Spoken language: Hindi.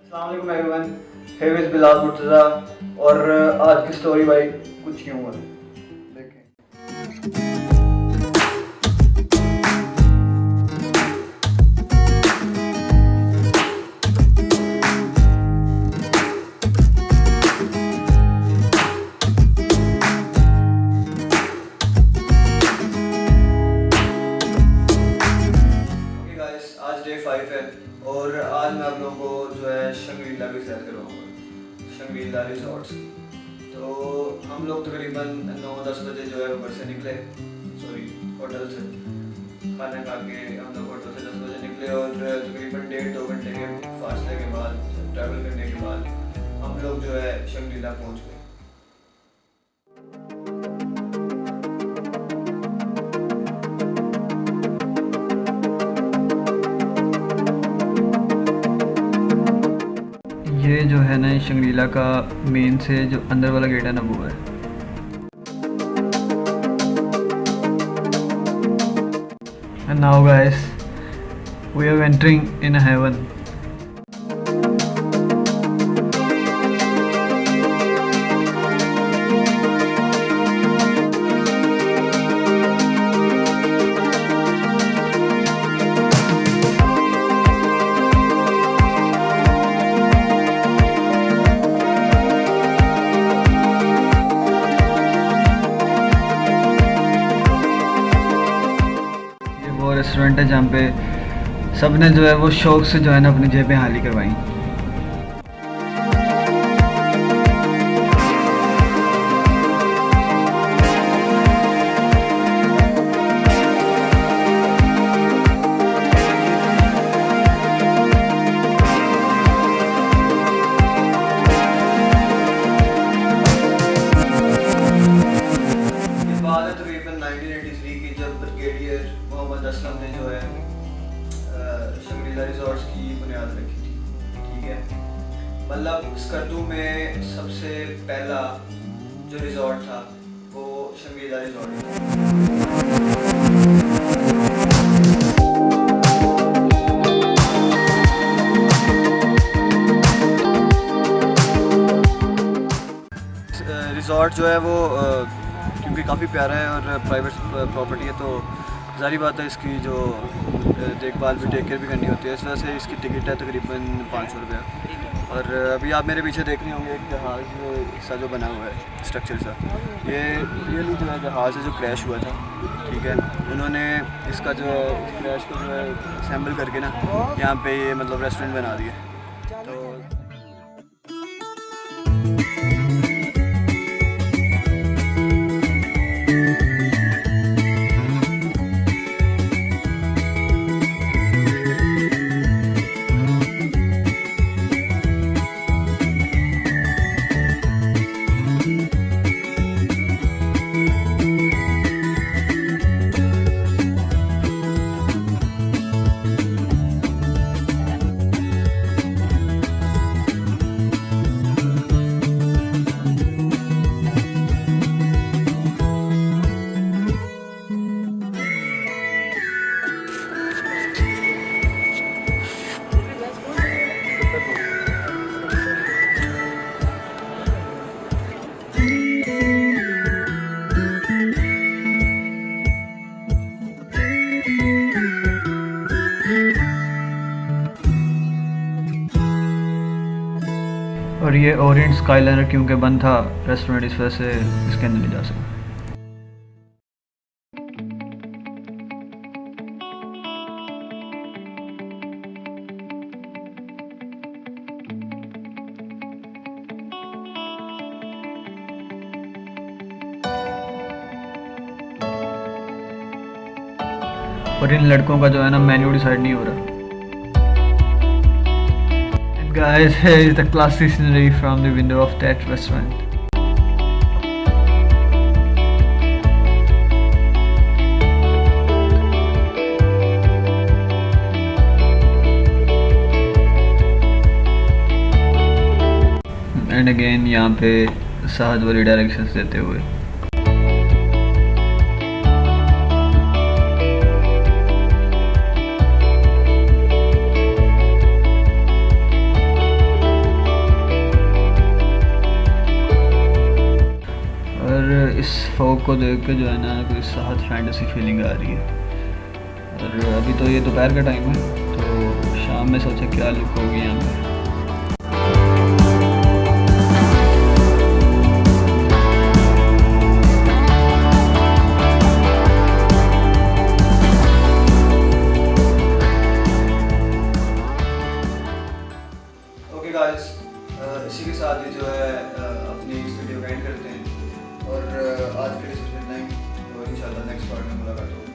अस्सलाम वालेकुम everyone, here is Bilal Murtaza और आज की स्टोरी भाई कुछ यूँ है। देखें। आज डे 5 है और आज मैं आप लोगों को जो है शंग्रीला की सैर करवाऊँगा, शंग्रीला रिजॉर्ट्स। तो हम लोग तकरीबन 9-10 बजे जो है ऊपर से निकले, होटल से खाना खा के हम लोग होटल से 10 बजे निकले और तकरीबन 1.5-2 घंटे के फासले के बाद ट्रैवल करने के बाद हम लोग जो है शंग्रीला पहुँच गए। ये जो है ना शंग्रीला का मेन से जो अंदर वाला गेट है ना वो है। And now guys, we are entering in a heaven. Restaurant है जहाँ पे सब ने जो है वो शौक से जो है ना अपनी जेबें खाली करवाई। ये बात है तकरीबन 1983 की, जब ब्रिगेडियर मुहम्मद असलम ने जो है शंग्रीला रिजॉर्ट्स की बुनियाद रखी थी। ठीक है, मतलब स्कर्दू में सबसे पहला जो रिजॉर्ट था वो शंग्रीला रिजॉर्ट रिजॉर्ट जो है वो क्योंकि काफ़ी प्यारा है और प्राइवेट प्रॉपर्टी है, तो ज़ाहिर बात है इसकी जो देखभाल भी टेक केयर भी करनी होती है। इस वजह से इसकी टिकट है तकरीबन 500 रुपया। और अभी आप मेरे पीछे देख रहे होंगे एक जहाज़ सा जो बना हुआ है स्ट्रक्चर सा, ये रियली जो है जहाज़ है जो क्रैश हुआ था। ठीक है, उन्होंने इसका जो क्रैश को जो है असेंबल करके ना यहाँ पे ये मतलब रेस्टोरेंट बना दिया। तो और ये ओरिएंट स्काईलाइनर क्योंकि बंद था रेस्टोरेंट, इस वजह से इसके अंदर नहीं जा सकता। और इन लड़कों का जो है ना मेन्यू डिसाइड नहीं हो रहा। Guys, here is the classic scenery from the window of that restaurant. And again यहाँ पे सहज वाली डायरेक्शंस देते हुए इस फॉग को देख के जो है ना कोई साहत फैंटेसी फीलिंग आ रही है। और अभी तो ये दोपहर का टाइम है, तो शाम में सोचा क्या लुक होगी यहाँ पे। ओके गाइस, इसी के साथ ही जो है अपनी इस वीडियो का एंड करते हैं और आज के लिए सिर्फ इतना ही। तो इंशाल्लाह नेक्स्ट पार्ट में मुलाकात होगी।